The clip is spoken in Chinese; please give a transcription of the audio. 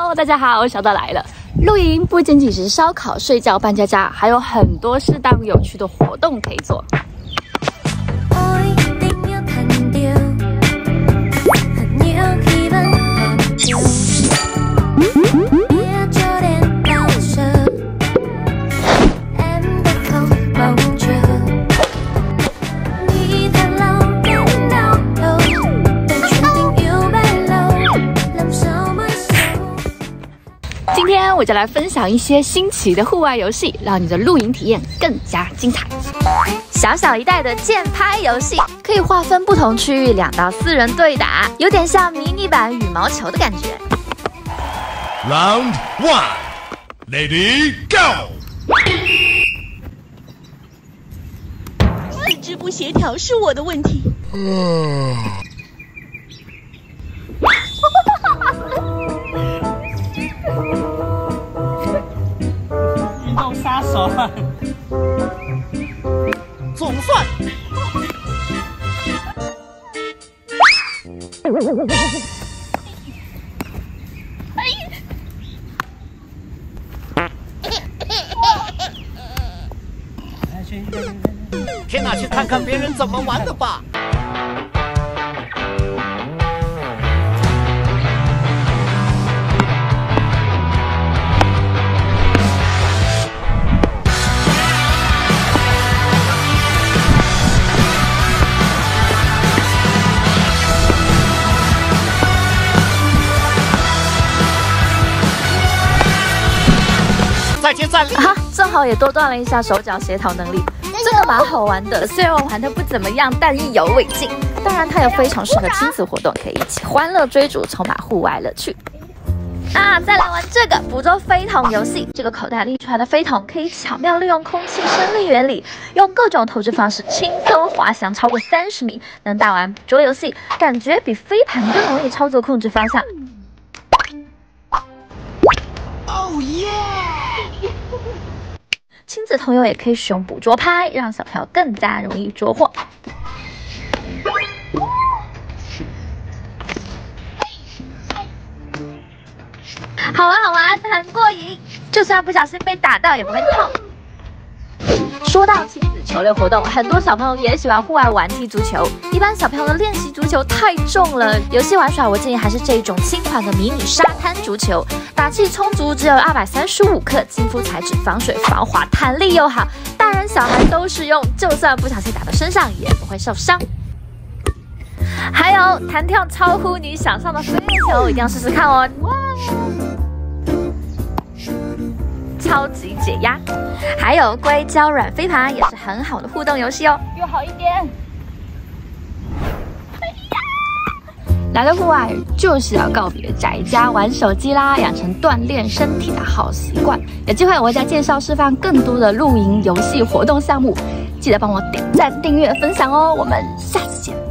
Hello， 大家好，小豆来了。露营不仅仅是烧烤、睡觉、扮家家，还有很多适当有趣的活动可以做。今天我就来分享一些新奇的户外游戏，让你的露营体验更加精彩。小小一袋的键拍游戏，可以划分不同区域，2到4人对打，有点像迷你版羽毛球的感觉。Round 1, Lady Go。四肢不协调是我的问题。运动杀手，总算。天哪，去看看别人怎么玩的吧！再接再厉啊，正好也多锻炼一下手脚协调能力。这个蛮好玩的，虽然我玩的不怎么样，但意犹未尽。当然，它也非常适合亲子活动，可以一起欢乐追逐，充满户外乐趣。那再来玩这个捕捉飞筒游戏。这个口袋里出来的飞筒可以巧妙利用空气升力原理，用各种投掷方式轻松滑翔超过30米，能打完捕捉游戏，感觉比飞盘更容易操作控制方向。哦耶！亲子同游也可以使用捕捉拍，让小朋友更加容易捉获。好玩好玩，很过瘾，就算不小心被打到也不会痛。说到亲子球类活动，很多小朋友也喜欢户外玩踢足球。一般小朋友的练习足球太重了，游戏玩耍我建议还是这种轻款的迷你沙滩足球，打气充足，只有235克，亲肤材质，防水防滑，弹力又好，大人小孩都适用，就算不小心打到身上也不会受伤。还有弹跳超乎你想象的飞链球，一定要试试看哦！哇，超级解压。还有硅胶软飞盘也是很好的互动游戏哦。又好一点。来到户外就是要告别宅家玩手机啦，养成锻炼身体的好习惯。有机会我会再介绍示范更多的露营游戏活动项目，记得帮我点赞、订阅、分享哦。我们下次见。